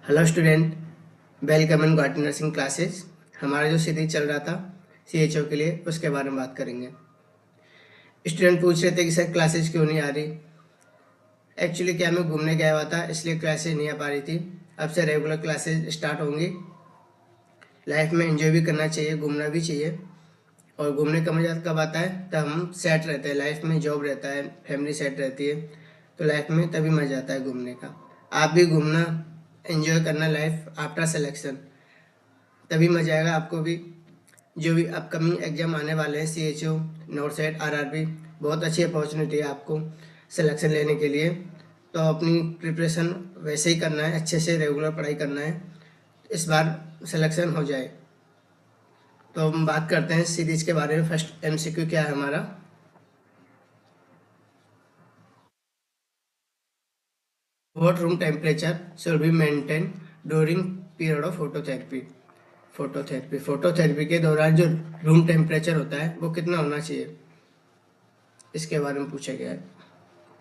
Hello student, welcome in Guwahati nursing classes. हमारा जो series चल रहा था CHO के लिए, उसके बारे में बात करेंगे। स्टूडेंट पूछ रहे थे कि सर क्लासेस क्यों नहीं आ रही। एक्चुअली क्या, मैं घूमने गया हुआ था इसलिए क्लासेस नहीं आ पा रही थी। अब से रेगुलर क्लासेस स्टार्ट होंगी। लाइफ में एंजॉय भी करना चाहिए, घूमना भी चाहिए। और घूमने का मजा कब आता है, तब हम सेट रहते हैं लाइफ में, जॉब रहता है, फैमिली सेट रहती है, तो लाइफ में तभी मजा आता है घूमने का। आप भी घूमना, एंजॉय करना लाइफ आफ्टर सिलेक्शन, तभी मजा आएगा आपको भी। जो भी अपकमिंग एग्जाम आने वाले हैं, CHO, नॉर्थ साइड, RRB, बहुत अच्छी अपॉर्चुनिटी है आपको सिलेक्शन लेने के लिए। तो अपनी प्रिपरेशन वैसे ही करना है, अच्छे से रेगुलर पढ़ाई करना है, इस बार सिलेक्शन हो जाए। तो हम बात करते हैं सीरीज के बारे में। फर्स्ट MCQ क्या है हमारा। What room temperature should be maintain during period of phototherapy के दौरान जो रूम टेम्परेचर होता है वो कितना होना चाहिए, इसके बारे में पूछा गया है।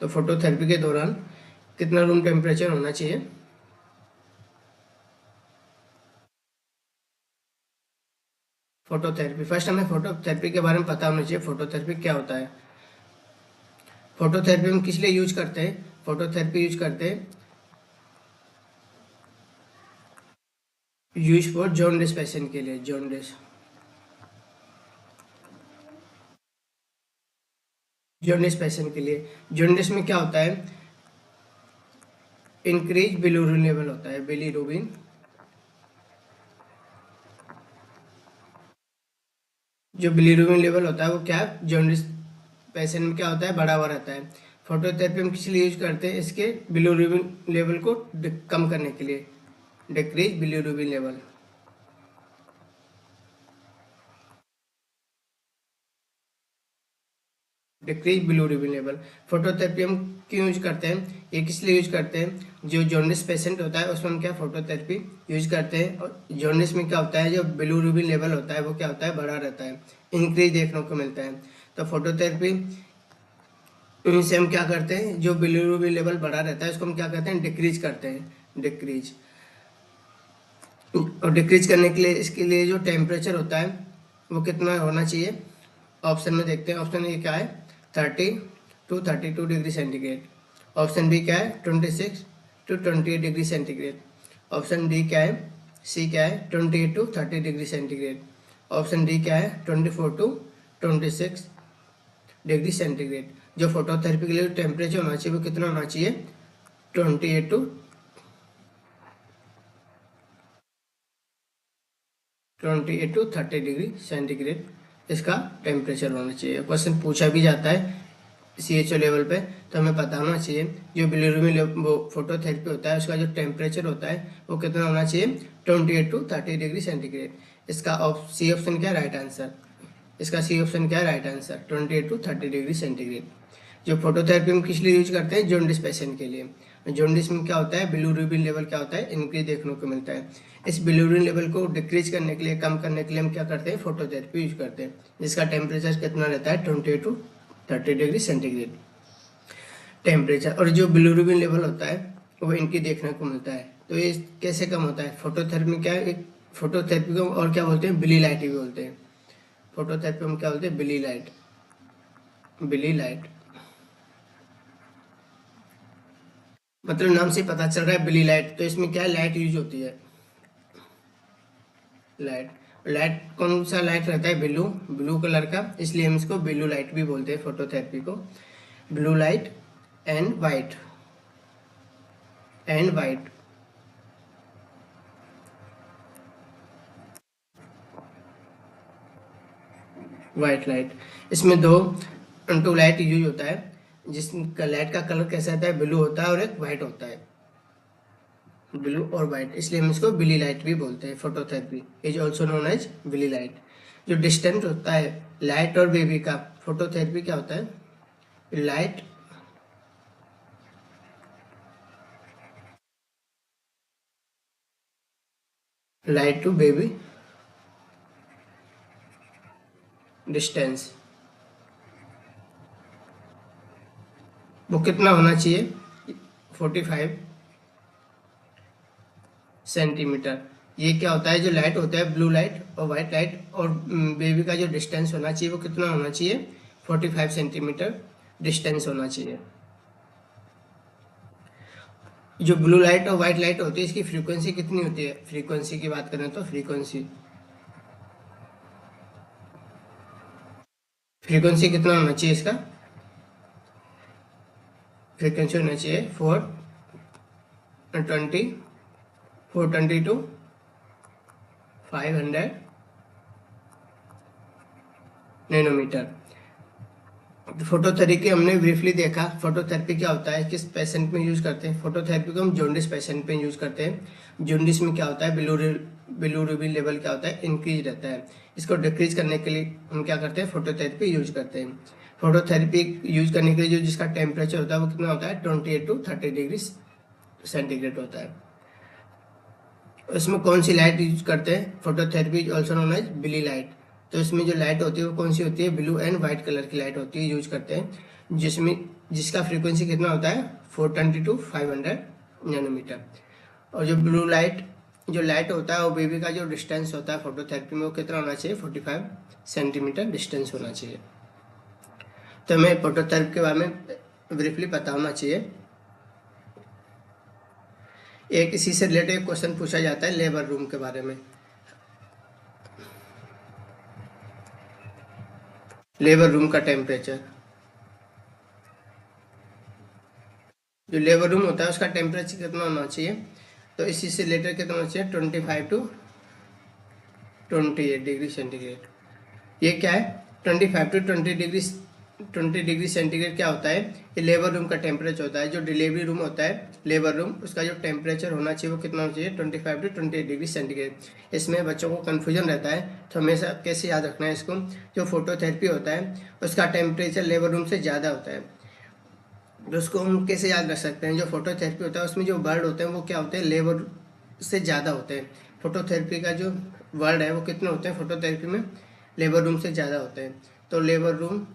तो फोटोथेरेपी के दौरान कितना रूम टेम्परेचर होना चाहिए। फोटोथेरेपी, फर्स्ट हमें फोटोथेरेपी के बारे में पता होना चाहिए, फोटोथेरेपी क्या होता है। फोटोथेरेपी हम किस लिए यूज करते हैं, फोटोथेरेपी यूज करते हैं यूज फॉर जॉन्डिस पेशेंट के लिए। जॉन्डिस पेशेंट के लिए, जॉन्डिस में क्या होता है, इंक्रीज बिलीरुबिन लेवल होता है। बिलीरुबिन, जो बिलीरुबिन लेवल होता है वो क्या है, जॉन्डिस पेशेंट में क्या होता है, बढ़ा हुआ रहता है। फोटोथेरेपी हम किस लिए यूज करते हैं, इसके बिलीरुबिन लेवल को कम करने के लिए, decrease bilirubin level. Decrease bilirubin level. Phototherapy हम क्यों यूज करते हैं, ये किस लिए यूज करते हैं, जो जॉन्डिस पेशेंट होता है उसमें हम क्या फोटोथेरेपी यूज करते हैं। और जॉन्डिस में क्या होता है, जो बिलीरुबिन लेवल होता है वो क्या होता है, बढ़ा रहता है, इंक्रीज देखने को मिलता है। तो फोटोथेरेपी इनसे हम क्या करते हैं, जो बिलीरुबिन लेवल बढ़ा रहता है उसको हम क्या करते हैं, डिक्रीज करते हैं, डिक्रीज। और डिक्रीज करने के लिए, इसके लिए जो टेम्परेचर होता है वो कितना होना चाहिए, ऑप्शन में देखते हैं। ऑप्शन ए क्या है, 30 to 32 degree centigrade. Option B क्या है, 26 to 28 degree centigrade. Option D क्या है, सी क्या है, 28 to 30 degree centigrade. Option D क्या है, 24 to 26 डिग्री सेंटीग्रेड। जो फोटोथेरेपी के लिए टेम्परेचर होना चाहिए वो कितना होना चाहिए, 28 to 30 डिग्री सेंटीग्रेड इसका टेम्परेचर होना चाहिए। क्वेश्चन पूछा भी जाता है CHO लेवल पे, तो हमें पता होना चाहिए जो बिलीरुबिन वो फोटोथेरेपी होता है उसका जो टेम्परेचर होता है वो कितना होना चाहिए, 28 to 30 डिग्री सेंटीग्रेड। इसका सी ऑप्शन क्या, राइट आंसर। इसका सी ऑप्शन क्या है, right answer, 28 to 30 degree centigrade. जो फोटोथेरेपी हम किस लिए यूज करते हैं, जॉन्डिस पेशेंट के लिए। जॉन्डिस में क्या होता है, बिलीरुबिन लेवल क्या होता है, इंक्रीज देखने को मिलता है। इस बिलीरुबिन लेवल को डिक्रीज करने के लिए, कम करने के लिए हम क्या करते हैं, फोटोथेरेपी यूज करते हैं, जिसका टेम्परेचर कितना रहता है, 28 to 30 डिग्री सेंटीग्रेड टेम्परेचर। और जो बिलीरुबिन लेवल होता है वो इनकी देखने को मिलता है। तो ये कैसे कम होता है, फोटोथेरेपी में क्या है, एक फोटोथेरेपी को और क्या बोलते हैं, बिली लाइट भी बोलते हैं। फोटोथेरेपी में क्या बोलते हैं, बिली लाइट, बिली लाइट। मतलब नाम से पता चल रहा है बिली लाइट, तो इसमें क्या है, लाइट यूज होती है, लाइट। लाइट कौन सा लाइट रहता है, ब्लू, ब्लू कलर का, इसलिए हम इसको ब्लू लाइट भी बोलते हैं फोटोथेरेपी को। Blue light and white, and white. White light, इसमें दो टू लाइट यूज होता है, जिसका लाइट का कलर कैसा रहता है, ब्लू होता है और एक वाइट होता है, ब्लू और वाइट, इसलिए हम इसको बिली लाइट भी बोलते हैं। Phototherapy is also known as bili light. जो डिस्टेंस होता है लाइट और बेबी का, फोटोथेरेपी क्या होता है, light, light to baby distance, वो कितना होना चाहिए, 45 सेंटीमीटर। ये क्या होता है, जो लाइट होता है ब्लू लाइट और वाइट लाइट और बेबी का जो डिस्टेंस होना चाहिए वो कितना होना चाहिए, 45 सेंटीमीटर डिस्टेंस होना चाहिए। जो ब्लू लाइट और वाइट लाइट होती है इसकी फ्रीक्वेंसी कितनी होती है, फ्रीक्वेंसी की बात करें तो फ्रीक्वेंसी फ्रीक्वेंसी कितना होना चाहिए इसका, फ्रीक्वेंसी होना चाहिए 420 टू 500 नैनोमीटर। फोटोथेरेपी हमने ब्रीफली देखा, फोटोथेरेपी क्या होता है, किस पेशेंट में यूज़ करते हैं। फोटोथेरेपी को हम जॉन्डिस पेशेंट में यूज़ करते हैं। जॉन्डिस में क्या होता है, बिलिरुबिन लेवल क्या होता है, इंक्रीज रहता है। इसको डिक्रीज करने के लिए हम क्या करते हैं, फोटोथेरेपी यूज करते हैं। फोटोथेरेपी यूज करने के लिए जो जिसका टेम्परेचर होता है वो कितना होता है, 28 टू 30 डिग्री सेंटीग्रेड होता है। इसमें कौन सी लाइट यूज करते हैं, phototherapy also known as blue light. तो इसमें जो लाइट होती है वो कौन सी होती है, ब्लू एंड वाइट कलर की लाइट होती है, यूज करते हैं, जिसका फ्रीक्वेंसी कितना होता है 420 टू 500 नैनोमीटर। और जो लाइट होता है वो बेबी का जो डिस्टेंस होता है फोटोथेरेपी में वो कितना होना चाहिए, 45 सेंटीमीटर डिस्टेंस होना चाहिए। तो हमें फोटोथेरेपी के बारे में ब्रीफली पता होना चाहिए। एक इसी से रिलेटेड क्वेश्चन पूछा जाता है लेबर रूम के बारे में। लेबर रूम का टेम्परेचर, जो लेबर रूम होता है उसका टेम्परेचर कितना होना चाहिए, तो इसी से रिलेटेड कितना होना चाहिए, 25 टू 28 डिग्री सेंटीग्रेड। ये क्या है, 25 टू 20 डिग्री सेंटीग्रेड क्या होता है, ये लेबर रूम का टेम्परेचर होता है। जो डिलीवरी रूम होता है लेबर रूम, उसका जो टेम्परेचर होना चाहिए वो कितना होना चाहिए, 25 टू 28 डिग्री सेंटीग्रेड। इसमें बच्चों को कन्फ्यूजन रहता है, तो हमेशा कैसे याद रखना है इसको, जो फोटोथेरेपी होता है उसका टेम्परेचर लेबर रूम से ज़्यादा होता है। तो उसको हम कैसे याद रख सकते हैं, जो फोटोथेरेपी होता है उसमें जो वर्ड होते हैं वो क्या होते हैं, लेबर से ज़्यादा होते हैं। फोटोथेरेपी का जो वर्ड है वो कितने होते हैं फोटोथेरेपी में, लेबर रूम से ज़्यादा होते हैं। तो लेबर रूम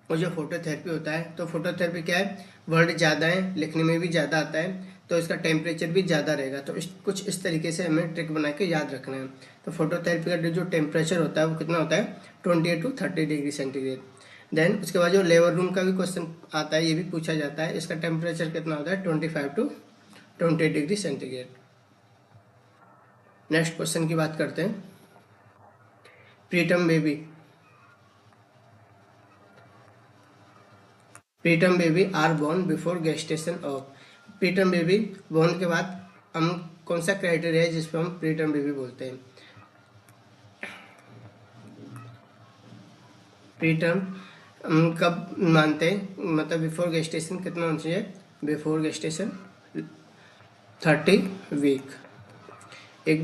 और जो फोटोथेरेपी होता है, तो फोटोथेरेपी क्या है, वर्ड ज़्यादा है, लिखने में भी ज़्यादा आता है, तो इसका टेम्परेचर भी ज़्यादा रहेगा। तो कुछ इस तरीके से हमें ट्रिक बना के याद रखना है। तो फोटोथेरेपी का जो टेम्परेचर होता है वो कितना होता है, 28 टू 30 डिग्री सेंटीग्रेड। देन उसके बाद जो लेबर रूम का भी क्वेश्चन आता है, ये भी पूछा जाता है, इसका टेम्परेचर कितना होता है, 25 to 20 degree centigrade. Next question की बात करते हैं, preterm baby are born before gestation of. Preterm baby born के बाद हम कौन सा क्राइटेरिया है जिसपे हम प्रीटर्म बेबी बोलते हैं। प्रीटर्म हम कब मानते हैं, मतलब बिफोर गेस्टेशन कितना होना चाहिए, बिफोर गेस्टेशन 30 वीक। एक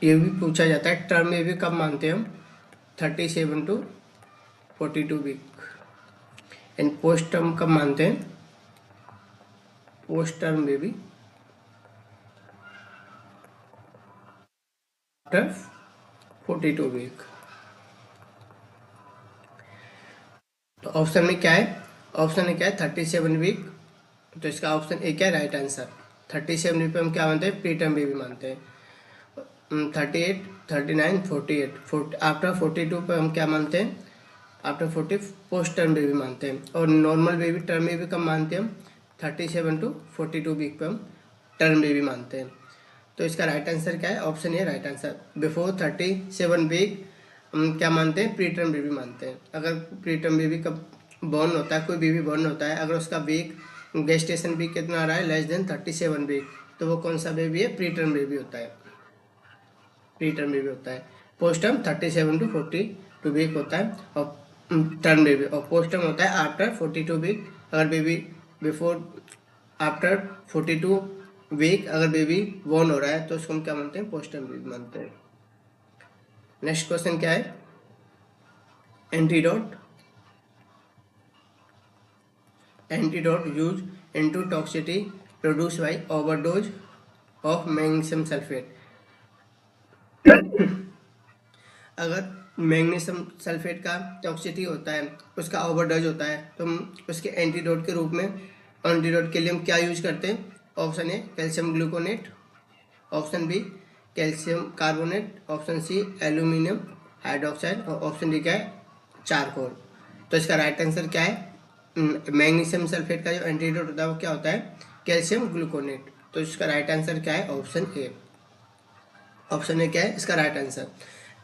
ये भी पूछा जाता है, टर्म बेबी कब मानते हैं हम, 37 to 42 week. And post term कब मानते हैं, post term baby after 42 week. तो ऑप्शन में क्या है, ऑप्शन में क्या है 37 वीक। तो इसका ऑप्शन ए क्या है, राइट आंसर। 37 वीक पे हम क्या मानते हैं, प्री टर्म बेबी मानते हैं। 38, 39, 48 आफ्टर 42 पे हम क्या मानते हैं, आफ्टर 40 पोस्ट टर्म बेबी मानते हैं। और नॉर्मल बेबी टर्म बेबी कब मानते हैं हम, 37 टू 42 वीक पे हम टर्म बेबी मानते हैं। तो इसका राइट आंसर क्या है, option A right answer. Before 37 week हम क्या मानते हैं, प्री टर्म बेबी मानते हैं। अगर प्री टर्म बेबी कब बॉर्न होता है, कोई बेबी बॉर्न होता है, अगर उसका वीक गेस्टेशन वीक कितना आ रहा है, लेस देन 37 वीक, तो वो कौन सा बेबी है, प्री टर्म बेबी होता है, प्री टर्म बेबी होता है। पोस्ट टर्म 37 टू 42 वीक होता है और टर्म बेबी, और पोस्ट टर्म होता है आफ्टर 42 वीक। अगर बेबी बिफोर आफ्टर 42 वीक अगर बेबी बॉर्न हो रहा है तो उसको हम क्या मानते हैं, पोस्ट टर्म बेबी मानते हैं। नेक्स्ट क्वेश्चन क्या है, antidote use into toxicity produce by overdose of magnesium sulphate. अगर मैग्नीशियम सल्फेट का टॉक्सिसिटी होता है, उसका ओवरडोज होता है, तो हम उसके एंटीडोट के रूप में, एंटीडोट के लिए हम क्या यूज करते हैं, option A calcium gluconate, option B calcium carbonate, option C aluminium hydroxide और ऑप्शन डी क्या है चारकोल। तो इसका राइट आंसर क्या है? मैग्नीशियम सल्फेट का जो एंटीडोट होता है वो क्या होता है? Calcium gluconate. तो इसका राइट आंसर क्या है? Option A. ऑप्शन ए क्या है इसका राइट आंसर।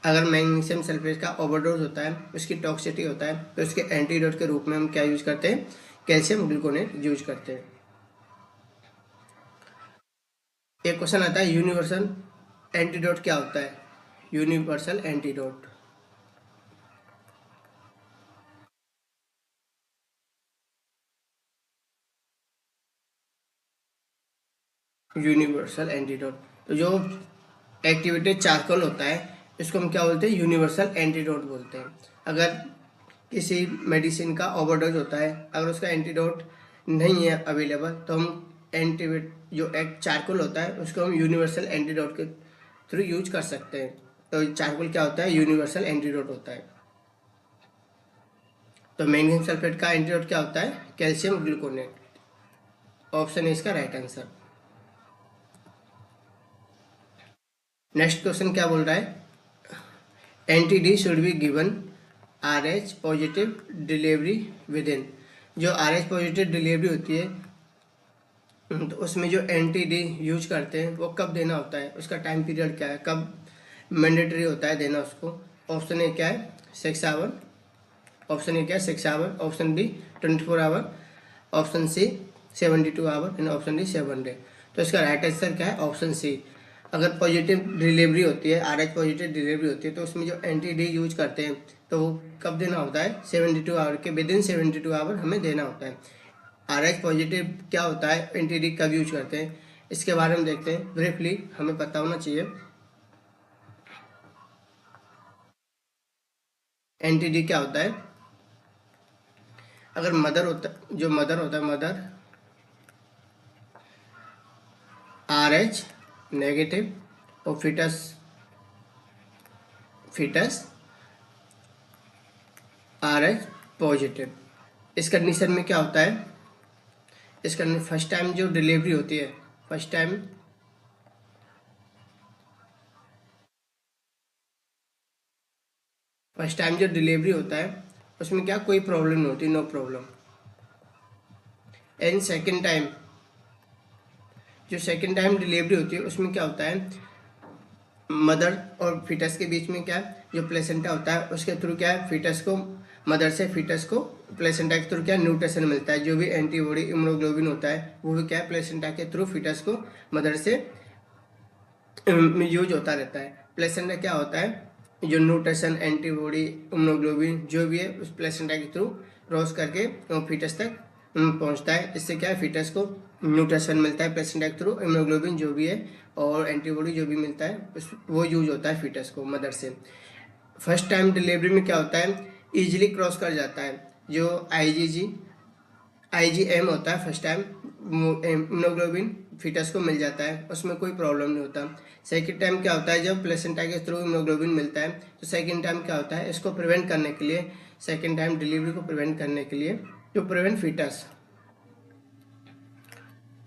अगर मैग्नीशियम सल्फेट का ओवरडोज होता है, उसकी टॉक्सिसिटी होता है, तो इसके एंटीडोट के रूप में हम क्या यूज करते हैं? कैल्शियम ग्लूकोनेट यूज करते हैं। एक क्वेश्चन आता है यूनिवर्सल एंटीडोट क्या होता है? यूनिवर्सल एंटीडोट, यूनिवर्सल एंटीडोट, तो जो एक्टिवेटेड चारकोल होता है इसको हम क्या बोलते हैं? यूनिवर्सल एंटीडोट बोलते हैं। अगर किसी मेडिसिन का ओवरडोज होता है, अगर उसका एंटीडोट नहीं है अवेलेबल, तो हम एंटीवेट जो एक चारकोल होता है उसको हम यूनिवर्सल एंटीडोट के थ्रू यूज कर सकते हैं। तो चारकोल क्या होता है? यूनिवर्सल एंटीडोट होता है। तो मैग्नीशियम सल्फेट का एंटीडोट क्या होता है? Calcium gluconate. ऑप्शन है इसका राइट आंसर। नेक्स्ट क्वेश्चन क्या बोल रहा है? Anti-D should be given RH positive delivery with in. जो RH पॉजिटिव डिलीवरी होती है तो उसमें जो एंटी-डी यूज करते हैं वो कब देना होता है? उसका टाइम पीरियड क्या है? कब मैंडेटरी होता है देना उसको? ऑप्शन ए क्या है? 6 आवर, ऑप्शन ए क्या है? 6 hour, option B 24 hour, option C 72 hour and option D 7 day. तो इसका राइट आंसर क्या है? Option C. अगर पॉजिटिव डिलीवरी होती है, RH पॉजिटिव डिलीवरी होती है, तो उसमें जो एंटी-डी यूज करते हैं तो वो कब देना होता है? 72 आवर के विद इन 72 आवर हमें देना होता है। RH पॉजिटिव क्या होता है, एंटी-डी कब यूज करते हैं, इसके बारे में देखते हैं ब्रीफली, हमें पता होना चाहिए। एंटी-डी क्या होता है? अगर मदर होता, जो मदर होता है, मदर RH नेगेटिव और फीटस RH पॉजिटिव, इस कंडीशन में क्या होता है? इस कंडीशन फर्स्ट टाइम जो डिलीवरी होती है, फर्स्ट टाइम जो डिलीवरी होता है उसमें क्या कोई प्रॉब्लम नहीं होती, no problem. And second time, जो सेकेंड टाइम डिलीवरी होती है उसमें क्या होता है? मदर और फीटस के बीच में क्या जो प्लेसेंटा होता है उसके थ्रू क्या है फीटस को, मदर से फीटस को प्लेसेंटा के थ्रू क्या न्यूट्रिशन मिलता है। जो भी एंटीबॉडी इम्यूनोग्लोबिन होता है वो भी क्या है प्लेसेंटा के थ्रू फीटस को मदर से यूज होता रहता है। प्लेसेंटा क्या होता है? जो न्यूट्रिशन एंटीबॉडी इम्यूनोग्लोबिन जो भी है उस प्लेसेंटा के थ्रू क्रॉस करके फीटस तक पहुंचता है। इससे क्या है फीटस को न्यूट्रिशन मिलता है प्लेसेंटा के थ्रू, इम्यूनोग्लोबिन जो भी है और एंटीबॉडी जो भी मिलता है वो यूज होता है फीटस को मदर से। फर्स्ट टाइम डिलीवरी में क्या होता है? इजीली क्रॉस कर जाता है। जो IgM होता है फर्स्ट टाइम इम्यूनोग्लोबिन फीटस को मिल जाता है, उसमें कोई प्रॉब्लम नहीं होता। सेकेंड टाइम क्या होता है? जब प्लेसेंटा के थ्रू इम्यूनोग्लोबिन मिलता है तो सेकेंड टाइम क्या होता है? इसको प्रिवेंट करने के लिए, सेकेंड टाइम डिलीवरी को प्रिवेंट करने के लिए, to prevent foetus,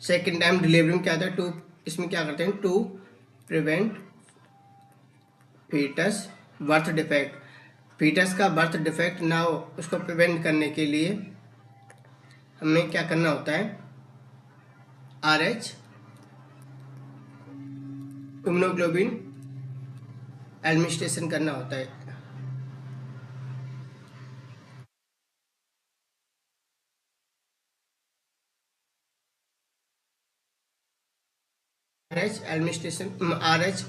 second time delivery में क्या होता है? टू, इसमें क्या करते हैं? To prevent foetus birth defect, foetus का बर्थ डिफेक्ट ना हो उसको प्रिवेंट करने के लिए हमें क्या करना होता है? RH इम्यूनोग्लोबिन एडमिनिस्ट्रेशन करना होता है। RH एडमिनिस्ट्रेशन, RH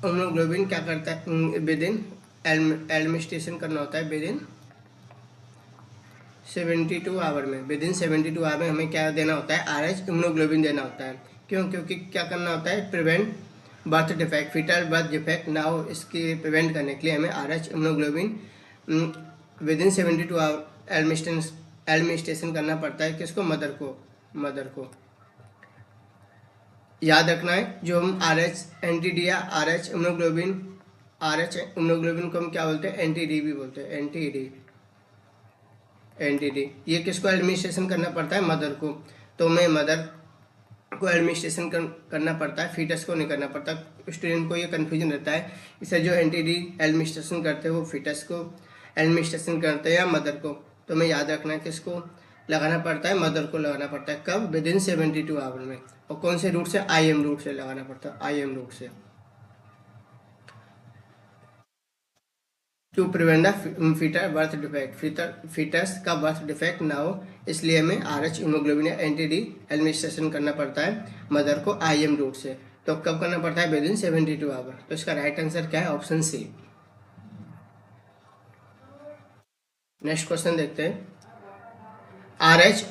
इम्यूनोग्लोबिन क्या करता है? विद इन एडमिनिस्ट्रेशन करना होता है विद इन 72 आवर में, विद इन 72 आवर में हमें क्या देना होता है? RH इम्यूनोग्लोबिन देना होता है। क्यों? क्योंकि क्या करना होता है? Prevent birth defect, foetal birth defect ना हो, इसके प्रिवेंट करने के लिए हमें RH immunoglobin within 72 hour administration करना पड़ता है। किसको? मदर को याद रखना है। जो हम RH एंटी-डी या RH इम्यूनोग्लोबिन, RH इम्यूनोग्लोबिन को हम क्या बोलते हैं? एंटी-डी भी बोलते हैं, एंटी-डी। ये किसको एडमिनिस्ट्रेशन करना पड़ता है? मदर को। तो मैं मदर को एडमिनिस्ट्रेशन करना पड़ता है, फीटस को नहीं करना पड़ता। स्टूडेंट को ये कन्फ्यूजन रहता है, इसे जो एंटिटी एडमिनिस्ट्रेशन करते हैं वो फीटस को एडमिनिस्ट्रेशन करते हैं या मदर को। तो हमें याद रखना है किसको लगाना पड़ता है, मदर को लगाना पड़ता है। कब? विद इन 72 आवर में। और कौन से रूट से? IM रूट से लगाना पड़ता है, IM रूट से, to prevent the foetal birth defect. Foetus का बर्थ डिफेक्ट ना हो, इसलिए हमें RH हीमोग्लोबिन या एंटीडी एडमिनिस्ट्रेशन करना पड़ता है मदर को IM रूट से। तो कब करना पड़ता है? Within 72 hour. तो इसका राइट आंसर क्या है? ऑप्शन सी। नेक्स्ट क्वेश्चन देखते हैं। RH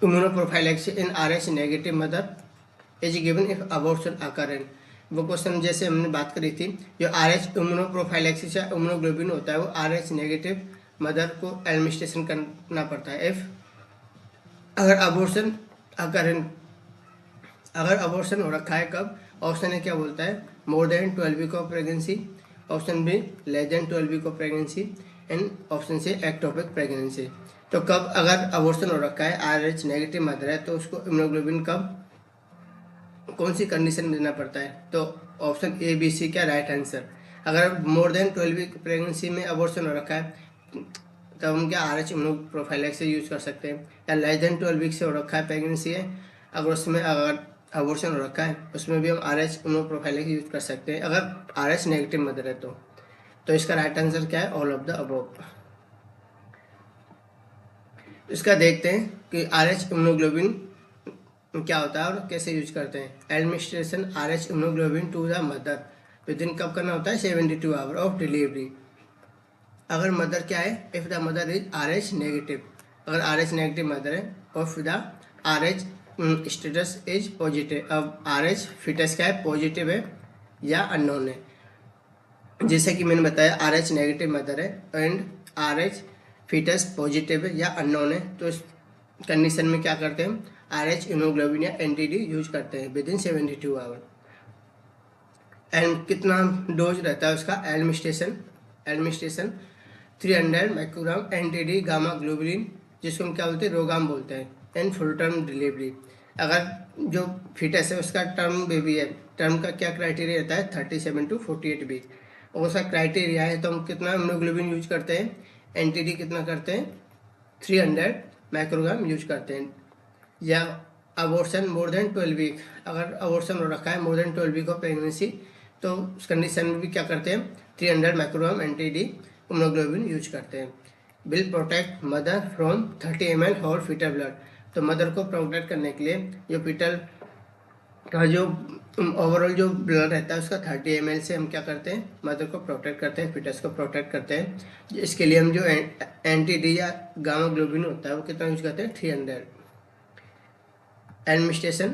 immunoprophylaxis in RH negative mother is given if abortion occur in. वो क्वेश्चन जैसे हमने बात करी थी, जो RH इम्यूनोप्रोफाइलैक्सिस या इम्यूनोग्लोबिन होता है वो RH नेगेटिव मदर को एडमिनिस्ट्रेशन करना पड़ता है इफ अगर अबॉर्शन अकर इन, अगर अबॉर्शन हो रखा है। कब? ऑप्शन ए क्या बोलता है? More than 12 week of pregnancy, option B less than 12 week of pregnancy, and option C ectopic pregnancy. तो कब अगर अबॉर्शन हो रखा है, RH नेगेटिव मदर है, तो उसको इम्यूनोग्लोबिन कब कौन सी कंडीशन में देना पड़ता है? तो ऑप्शन ए बी सी क्या राइट आंसर। अगर मोर देन 12 वीक प्रेगनेंसी में अबॉर्शन हो रखा है तब हम क्या RH इम्यूनोप्रोफाइलैक्सिस से यूज़ कर सकते हैं। या लेस देन 12 वीक से हो रखा है प्रेगनेंसी है, अगर उसमें अगर अबॉर्शन हो रखा है उसमें भी हम RH इम्यूनोप्रोफाइलैक्सिस यूज़ कर सकते हैं अगर RH नेगेटिव मदर है तो इसका राइट आंसर क्या है? All of the above. इसका देखते हैं कि RH इम्यूनोग्लोबिन क्या होता है और कैसे यूज करते हैं। Administration RH immunoglobin to the mother within कब करना होता है? 72 आवर ऑफ डिलीवरी। अगर मदर क्या है? If the mother is RH negative, अगर RH नेगेटिव मदर है और फिर the RH status is positive. अब RH फिटस क्या है? पॉजिटिव है या अननोन है। जैसे कि मैंने बताया RH नेगेटिव मदर है एंड RH फिटस पॉजिटिव है या अननोन है, तो इस कंडीशन में क्या करते हैं? RH इम्यूनोग्लोबिन या एंटीडी यूज करते हैं विद इन 72 आवर। एंड कितना डोज रहता है उसका? एडमिनिस्ट्रेशन 300 माइक्रोग्राम एंटीडी गामा ग्लोबुलिन, जिसको हम क्या बोलते हैं? रोगाम बोलते हैं। एंड फुल टर्म डिलीवरी, अगर जो फिटस है उसका टर्म बेबी है, टर्म का क्या क्राइटेरिया रहता है? 37 to 48 वीक। और उसका क्राइटेरिया है तो हम कितना इम्यूनोग्लोबिन यूज करते हैं? एंटीडी कितना करते हैं? 300 माइक्रोग्राम यूज करते हैं। या अबॉर्शन मोर देन 12 वीक, अगर अबॉर्शन हो रखा है more than 12 week of pregnancy तो उस कंडीशन में भी क्या करते हैं? 300 माइक्रोग्राम एंटीडी इम्यूनोग्लोबिन यूज करते हैं। Will protect mother from 30 ml whole foetal blood, तो मदर को प्रोटेक्ट करने के लिए जो फीटल का जो ओवरऑल जो ब्लड रहता है उसका 30 ml से हम क्या करते हैं? मदर को प्रोटेक्ट करते हैं, फिटस को प्रोटेक्ट करते हैं। इसके लिए हम जो एंटीडी या गामा ग्लोबिन होता है वो कितना यूज करते हैं? 300। Administration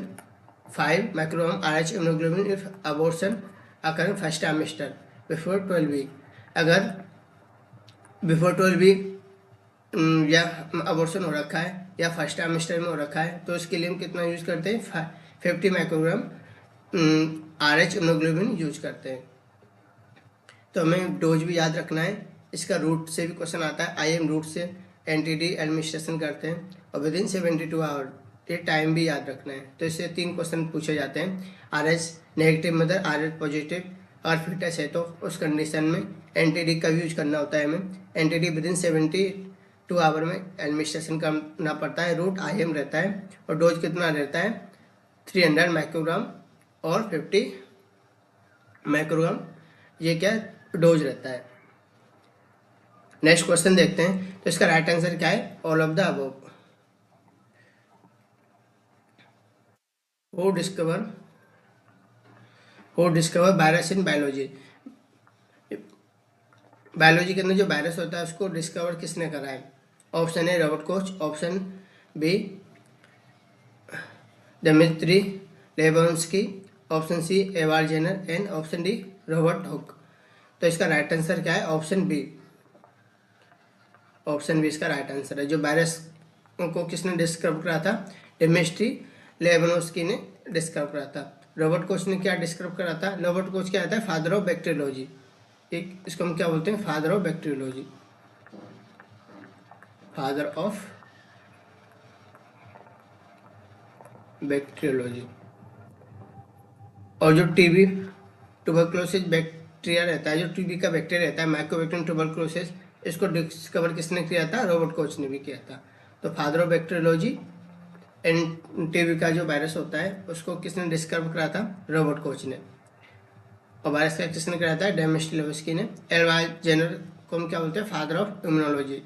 5 microgram RH immunoglobin if abortion occur first trimester before 12 week, अगर बिफोर 12 वीक या अबॉर्शन हो रखा है या फर्स्ट ट्राइमेस्टर में हो रखा है तो इसके लिए हम कितना यूज करते हैं? 50 माइक्रोग्राम RH इम्यूनोग्लोबिन यूज करते हैं। तो हमें डोज भी याद रखना है। इसका रूट से भी क्वेश्चन आता है, IM रूट से एंटीडी एडमिनिस्ट्रेशन करते हैं और विद इन 72 आवर, ये टाइम भी याद रखना है। तो इससे 3 क्वेश्चन पूछे जाते हैं। RH negative mother, RH positive और फिटस है तो उस कंडीशन में एंटीडी का यूज करना होता है हमें। एंटीडी विद इन 72 आवर में एडमिनिस्ट्रेशन करना पड़ता है। रूट IM रहता है और डोज कितना रहता है? 300 माइक्रोग्राम और 50 माइक्रोग्राम, ये क्या डोज रहता है। नेक्स्ट क्वेश्चन देखते हैं। तो इसका राइट आंसर क्या है? All of the above. Who discover virus in biology, biology के अंदर जो वायरस होता है उसको डिस्कवर किसने करा है? Option A Robert Koch, option B Dmitri Ivanovsky, option C एवार Jenner and option D Robert Hooke. तो इसका राइट आंसर क्या है? Option B. ऑप्शन बी इसका राइट आंसर है। जो वायरस को किसने डिस्कवर करा था? डिमित्री लेबोंस्की ने डिस्कवर करा था। रॉबर्ट कोच ने क्या डिस्कवर करा था? रॉबर्ट कोच क्या आता है? फादर ऑफ बैक्टीरियोलॉजी, एक इसको हम क्या बोलते हैं? Father of bacteriology, father of bacteriology. और जो टीबी ट्यूबरक्लोसिस बैक्टीरिया रहता है, जो टीबी का बैक्टीरिया रहता है माइकोबैक्टीरियम ट्यूबरक्लोसिस, इसको डिस्कवर किसने किया था? रॉबर्ट कोच ने भी किया था। तो father of bacteriology end TB का जो वायरस होता है उसको किसने डिस्कवर करा था? रॉबर्ट कोच ने। और वायरस का किसने कराया था? डेमिस्टिलोवस्की ने। एडवाइस जेनर को हम क्या बोलते हैं? Father of immunology,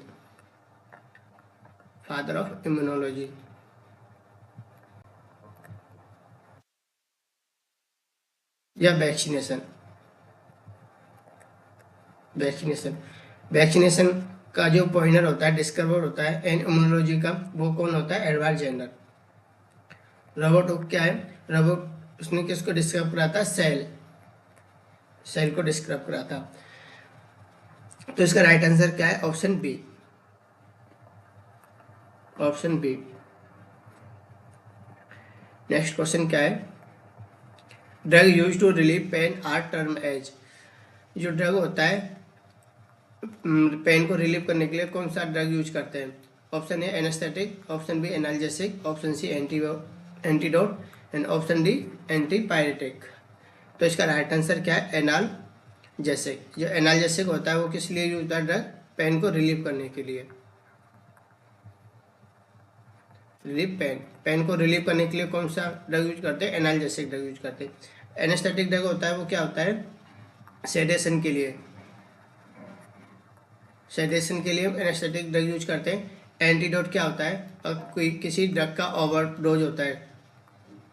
father of immunology. या वैक्सीनेशन, वैक्सीनेशन वैक्सीनेशन का जो पॉइनर होता है, डिस्कवर होता है एंड इम्यूनोलॉजी का, वो कौन होता है? Edward Jenner. रॉबर्ट हुक क्या है? रॉबर्ट उसने किसको डिस्कवर करा था? सेल को डिस्कवर करा था। तो इसका राइट आंसर क्या है? Option B, option B. Next question क्या है? Drug use to relieve pain are term age. जो ड्रग होता है पेन को रिलीव करने के लिए कौन सा ड्रग यूज करते हैं? Option A anaesthetic, option B analgesic, option C antidote and option D antipyretic. तो इसका राइट आंसर क्या है? एनाल्जेसिक। जो एनाल्जेसिक होता है वो किस लिए यूज होता है? ड्रग पेन को रिलीव करने के लिए। रिलीव पेन को रिलीव करने के लिए कौन सा ड्रग यूज करते हैं? एनाल्जेसिक ड्रग यूज करते हैं। एनेस्थेटिक ड्रग होता है वो क्या होता है? सेडेशन के लिए, सेडेशन के लिए एनेस्थेटिक ड्रग यूज करते हैं। एंटीडोट क्या होता है? कोई किसी ड्रग का ओवरडोज होता है,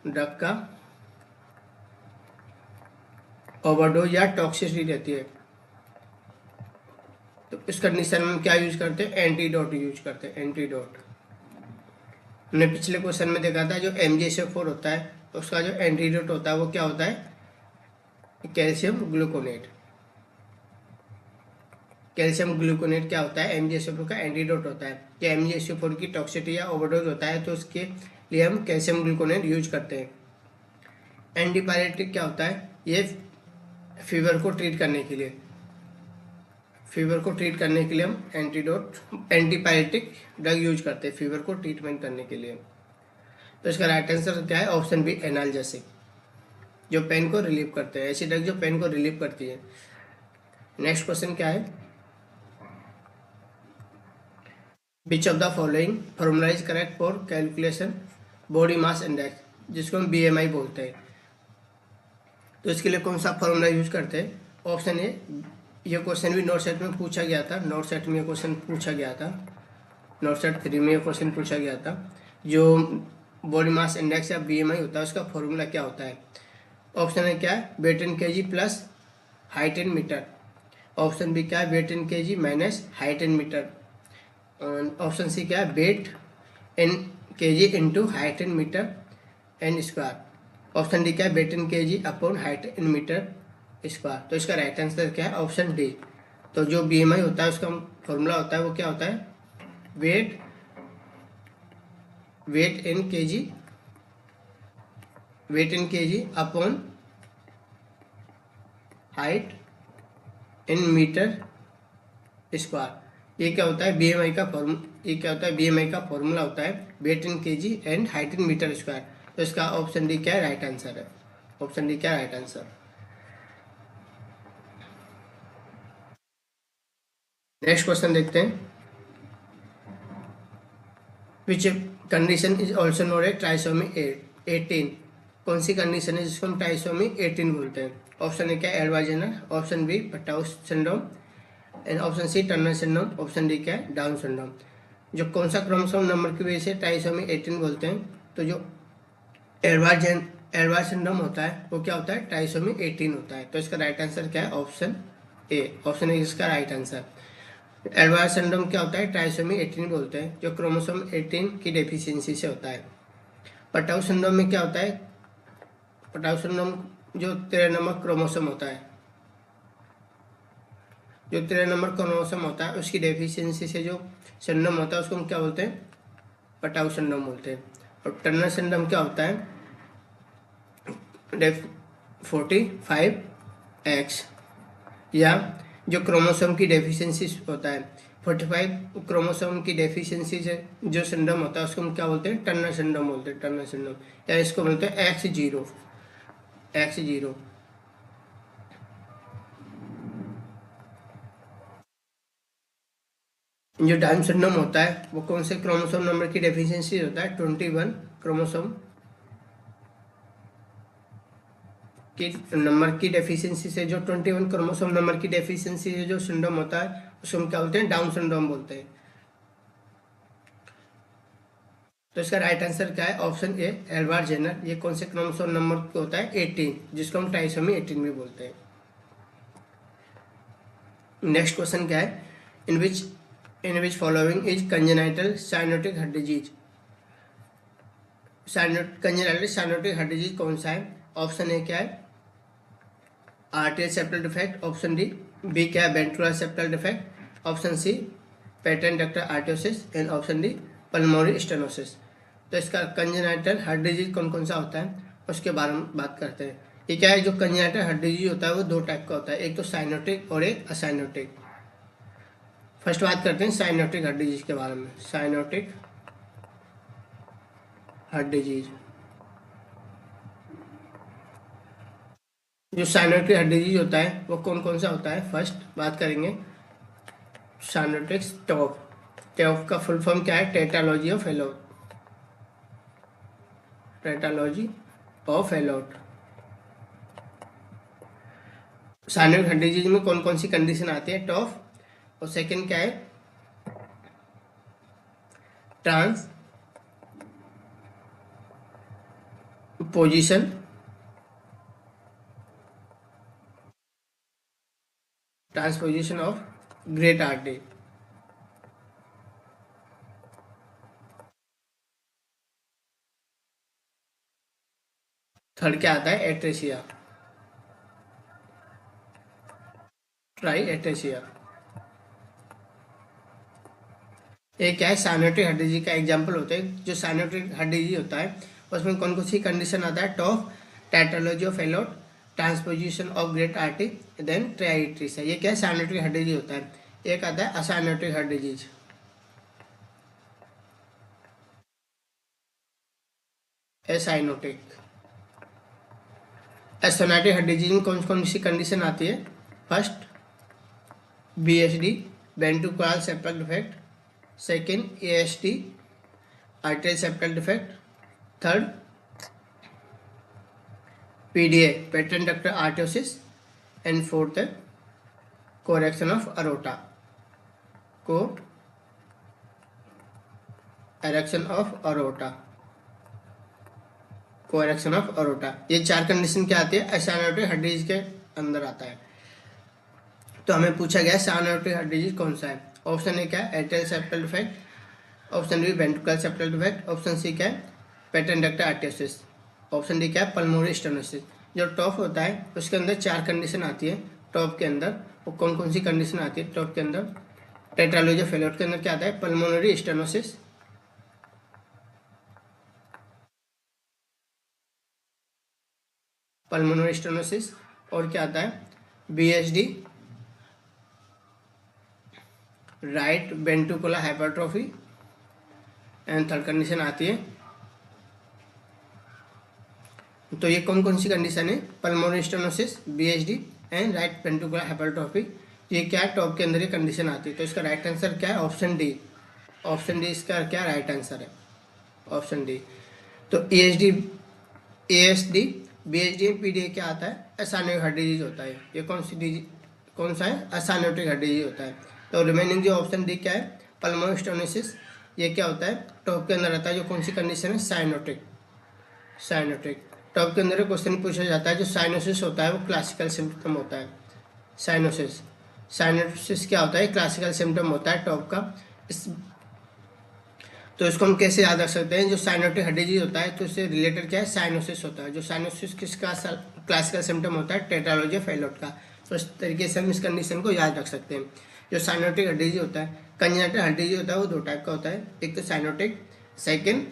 ड्रग का ओवरडोज या टॉक्सिसिटी रहती है, तो इस कंडीशन में क्या यूज करते हैं? एंटीडोट यूज करते हैं, एंटीडोट। हमने पिछले क्वेश्चन में देखा था जो MgSO4 होता है उसका जो एंटीडोट होता है वो क्या होता है? Calcium gluconate. कैल्शियम ग्लूकोनेट क्या होता है? MgSO4 का एंटीडोट होता है। कि MgSO4 की टॉक्सिसिटी या ओवरडोज होता है तो उसके लिए हम कैल्शियम ग्लूकोनेट यूज करते हैं। एंटीपायरेटिक क्या होता है? ये फीवर को ट्रीट करने के लिए, फीवर को ट्रीट करने के लिए हम एंटीपायरेटिक ड्रग यूज करते हैं फीवर को ट्रीटमेंट करने के लिए। तो इसका राइट आंसर क्या है? ऑप्शन बी एनाल्जेसिक, जो पेन को रिलीव करते हैं, ऐसी ड्रग जो पेन को रिलीव करती है। नेक्स्ट क्वेश्चन क्या है? Which of the following formula is correct for calculation body mass index, जिसको हम BMI बोलते हैं। तो इसके लिए कौन सा फॉर्मूला यूज करते हैं? ऑप्शन ए, ये क्वेश्चन भी नोट सेट में पूछा गया था, नोट सेट में ये क्वेश्चन पूछा गया था, नोट सेट 3 में ये क्वेश्चन पूछा गया था। जो बॉडी मास इंडेक्स या BMI होता है उसका फॉर्मूला क्या होता है? ऑप्शन ए क्या है? Weight in kg plus height in metre. Option B क्या है? Weight in kg minus height in metre. Option C क्या है? Weight in kg into height in metre an square. Option D क्या है? Weight in kg upon height in metre square. तो इसका right answer क्या है? Option D. तो जो BMI होता है उसका फॉर्मूला होता है वो क्या होता है? Weight in kg upon height in metre square. ये क्या होता है? BMI का ये क्या होता है? BMI का फॉर्मूला होता है weight in kg and height in metre square. तो इसका ऑप्शन डी क्या है? राइट आंसर है। ऑप्शन डी क्या है? Right answer. नेक्स्ट क्वेश्चन देखते हैं। Which condition is also known as trisomy 18। कौन सी कंडीशन है जिसको हम ट्राइसोमी 18 बोलते हैं? ऑप्शन ए क्या है? एडवाइस जेनर, option B Patau syndrome and option C Turner syndrome, option D क्या है? Down syndrome. जो कौन सा क्रोमोसोम नंबर की वजह से ट्राइसोमी 18 बोलते हैं? तो जो एडवाइस सिंड्रोम होता है वो क्या होता है? ट्राइसोमी 18 होता है। तो इसका राइट आंसर क्या है? ऑप्शन ए, ऑप्शन ए इसका राइट आंसर। एडवाइस सिंड्रोम क्या होता है? ट्राइसोमी 18 बोलते हैं, जो क्रोमोसोम 18 की डेफिशिएंसी से होता है। पटाउ सिंड्रोम में क्या होता है? पटाउ सिंड्रोम जो 13 नंबर क्रोमोसोम होता है, जो 13 नंबर क्रोमोसोम होता है उसकी डेफिशिएंसी से जो सिंड्रोम होता है उसको हम क्या बोलते हैं? पटाउ सिंड्रोम बोलते हैं। और टर्नर सिंड्रोम क्या होता है? 45X, या जो क्रोमोसोम की डेफिशिएंसी होता है 45 क्रोमोसोम की डेफिशिएंसी से जो सिंड्रोम होता है उसको हम क्या बोलते हैं, टर्नर सिंड्रोम बोलते हैं, टर्नर सिंड्रोम, या इसको बोलते हैं X0, X0। जो डाउन सिंड्रोम होता है वो कौन से क्रोमोसोम नंबर की डेफिशिएंसी होता है, 21 क्रोमोसोम की नंबर की डेफिशिएंसी से, जो 21 क्रोमोसोम नंबर की डेफिशिएंसी से जो सिंड्रोम होता है उसको हम क्या बोलते हैं, डाउन सिंड्रोम बोलते हैं। तो इसका राइट आंसर क्या है, ऑप्शन ए एडवार्ड जेनर। ये कौन से क्रोमोसोम नंबर को होता है, 18, जिसको हम ट्राइसोमी 18 भी बोलते हैं। नेक्स्ट क्वेश्चन क्या है, in which following is congenital cyanotic heart disease. Congenital cyanotic heart disease कौन सा है, ऑप्शन ए क्या है, arterial septal defect, option D B क्या है, ventricular septal defect, option C patent ductus arteriosus, and option D pulmonary stenosis. तो इसका congenital heart disease कौन कौन सा होता है उसके बारे में बात करते हैं। ये क्या है, जो कंजेनाइटल हार्ट डिजीज होता है वो दो टाइप का होता है, एक तो साइनोटिक और एक असाइनोटिक। फर्स्ट बात करते हैं साइनोटिक हार्ट डिजीज के बारे में। साइनोटिक हार्ट डिजीज, जो साइनोटिक हार्ट डिजीज होता है वो कौन कौन सा होता है, फर्स्ट बात करेंगे साइनोटिक टॉप। टॉप का फुल फॉर्म क्या है, tetralogy of a lot, tetralogy of a lot. Cyanotic heart disease में कौन कौन सी कंडीशन आती है, टॉफ, और सेकंड क्या है, transposition, transposition of great artery. Third क्या आता है, एट्रेसिया, ट्राई एट्रेसिया। एक क्या है, साइनोटिक हार्ट डिजीज का एग्जांपल होते हैं। जो साइनोटिक हार्ट डिजीज होता है उसमें कौन कौन सी कंडीशन आता है, TOF, tetralogy of Fallot, transposition of great artery, then tri atresia. ये क्या है, साइनोटिक हार्ट डिजीज होता है। एक आता है acyanotic heart disease, acyanotic. Acyanotic heart disease में कौन कौन सी कंडीशन आती है, first BSD, ventricular septal defect, second ASD, atrial septal defect, third PDA, patent ductus arteriosus, and fourth coarctation of aorta, coarctation of aorta, coarctation of aorta. ये चार condition क्या आती है, एसाइनोटिक हार्ट डिजीज के अंदर आता है। तो हमें पूछा गया साइनोटिक हार्ट डिजीज कौन सा है, ऑप्शन ए क्या है, arterial septal defect, option B ventricular septal defect, option C क्या है, patent ductus arteriosus, option D क्या है, पल्मोनरी स्टेनोसिस। जो टॉप होता है उसके अंदर चार कंडीशन आती है। टॉप के अंदर वो कौन कौन सी कंडीशन आती है, टॉप के अंदर टेट्रालॉजी ऑफ एलोट के अंदर क्या आता है, पल्मोनरी स्टेनोसिस, पल्मोनरी स्टेनोसिस, और क्या आता है, BSD, right ventricular hypertrophy, and third condition आती है। तो ये कौन कौन सी कंडीशन है, pulmonary stenosis, BSD and right ventricular hypertrophy. ये क्या है, टॉप के अंदर ये कंडीशन आती है। तो इसका राइट आंसर क्या है, ऑप्शन डी। ऑप्शन डी इसका क्या राइट आंसर है, ऑप्शन डी। तो ASD, BSD, PDA क्या आता है, असाइनोटिक हार्ट डिजीज होता है। ये कौन सा है, असाइनोटिक हार्ट डिजीज होता है। तो रिमेनिंग जो ऑप्शन डी क्या है, पल्मोनरी स्टेनोसिस, ये क्या होता है, टॉप के अंदर आता है। जो कौन सी कंडीशन है, साइनोटिक, साइनोटिक। टॉप के अंदर क्वेश्चन पूछा जाता है, जो साइनोसिस होता है वो क्लासिकल सिम्टम होता है। साइनोसिस, साइनोसिस क्या होता है, क्लासिकल सिम्टम होता है टॉप का। तो इसको हम कैसे याद रख सकते हैं, जो साइनोटिक हार्ट डिजीज होता है तो इससे रिलेटेड क्या है, साइनोसिस होता है। जो साइनोसिस किसका क्लासिकल सिम्टम होता है, टेट्रालॉजी ऑफ एलोट का। तो इस तरीके से हम इस कंडीशन को याद रख सकते हैं। जो साइनोटिक हार्ट डिजीज होता है, कंजेनिटल हार्ट डिजीज होता है, वो दो टाइप का होता है, एक तो cyanotic, second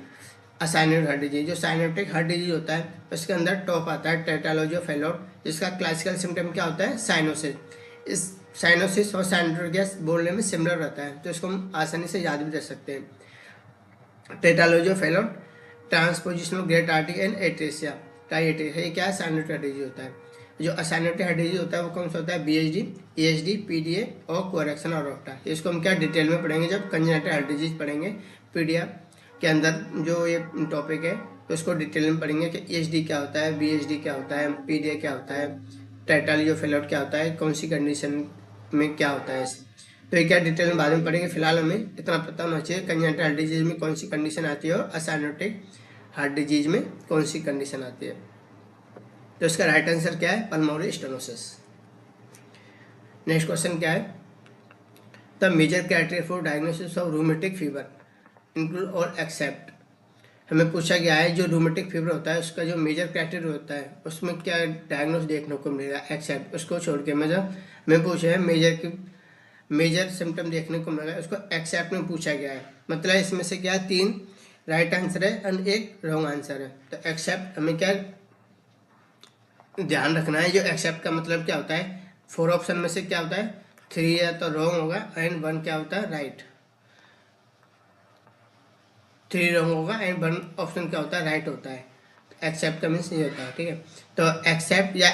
acyanotic heart disease. जो साइनोटिक हार्ट डिजीज होता है उसके अंदर टॉप आता है टेट्रालॉजी ऑफ एलोट, जिसका क्लासिकल सिम्टम क्या होता है, साइनोसिस। इस साइनोसिस और साइनोट्रोगिया बोलने में सिमिलर रहता है, तो इसको हम आसानी से याद भी रख सकते हैं। Tetralogy of Fallot, transposition of great artery and atresia, tri atresia, ये क्या है? साइनोटिक हार्ट डिजीज होता है। जो असाइनोटिक हार्ट डिजीज होता है वो कौन सा होता है? बीएचडी, ईएचडी, पीडीए और कोरेक्शन और रोफ्टा। इसको हम क्या डिटेल में पढ़ेंगे जब कंजेनिटल हार्ट डिजीज पढ़ेंगे पीडिया के अंदर, जो ये टॉपिक है तो उसको डिटेल में पढ़ेंगे कि ईएचडी क्या होता है, बीएचडी क्या होता है, पीडीए क्या होता है, टेट्रालोजी ऑफ फेलोन क्या होता है, कौन सी कंडीशन में क्या होता है। तो ये क्या डिटेल में बाद में पढ़ेंगे। फिलहाल हमें इतना पता होना चाहिए कंजेनिटल हार्ट डिजीज में कौन सी कंडीशन आती है और असाइनोटिक हार्ट डिजीज में कौन सी कंडीशन आती है। तो इसका राइट आंसर क्या है? Pulmonary stenosis. नेक्स्ट क्वेश्चन क्या है? The major criteria for diagnosis of rheumatic fever include all except. हमें पूछा गया है जो रूमेटिक फीवर होता है उसका जो मेजर क्राइटेरिया होता है उसमें क्या डायग्नोस देखने को मिलेगा, एक्सेप्ट उसको छोड़ के मैं पूछा है मेजर सिम्टम देखने को मिलेगा, उसको एक्सेप्ट में पूछा गया है। मतलब इसमें से क्या 3 राइट आंसर है एंड 1 रॉन्ग आंसर है। तो एक्सेप्ट हमें क्या ध्यान रखना है, जो एक्सेप्ट का मतलब क्या होता है? 4 ऑप्शन में से क्या होता है? 3 या तो रॉन्ग होगा एंड 1 क्या होता है? राइट। 3 रॉन्ग होगा एंड 1 ऑप्शन क्या होता है? राइट होता है। एक्सेप्ट का मीन्स ये होता है, ठीक है। तो एक्सेप्ट या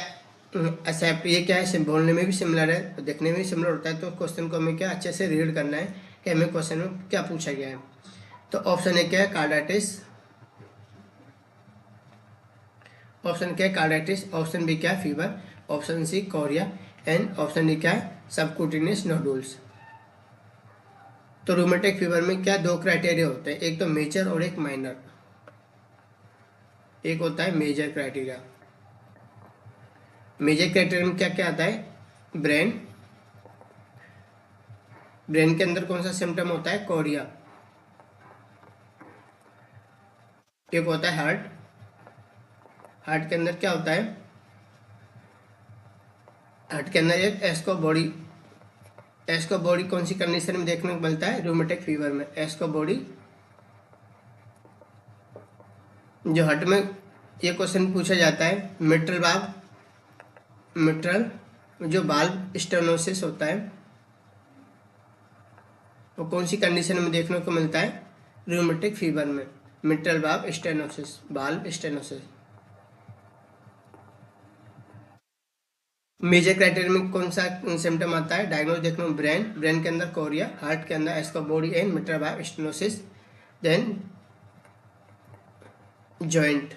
एक्सेप्ट ये क्या है? बोलने में भी सिमिलर है तो देखने में भी सिमिलर होता है। तो क्वेश्चन को हमें क्या अच्छे से रीड करना है कि हमें क्वेश्चन में क्या पूछा गया है। तो ऑप्शन ए क्या है? कार्डाइटिस। ऑप्शन क्या है? कार्डाइटिस। ऑप्शन बी क्या है? Fever. Option C chorea and option D क्या है? Subcutaneous nodules. तो रूमेटिक फीवर में क्या 2 क्राइटेरिया होते हैं, एक तो मेजर और एक माइनर। एक होता है मेजर क्राइटेरिया। मेजर क्राइटेरिया में क्या क्या आता है? ब्रेन के अंदर कौन सा सिम्टम होता है? कोरिया। एक होता है हार्ट के अंदर क्या होता है? हार्ट के अंदर एक एस्को बॉडी कौन सी कंडीशन में देखने को मिलता है? रूमेटिक फीवर में एस्को बॉडी। जो हार्ट में ये क्वेश्चन पूछा जाता है मिट्रल जो बाल्ब स्टेनोसिस होता है वो कौन सी कंडीशन में देखने को मिलता है? रूमेटिक फीवर में मिट्रल बाल्ब स्टेनोसिस। मेजर क्राइटेरिया में कौन सा सिम्टम आता है? डायग्नोज देखने में ब्रेन के अंदर कोरिया, हार्ट के अंदर एस्को बॉडी एंड मिट्रल बाल्ब स्टेनोसिस, देन जॉइंट।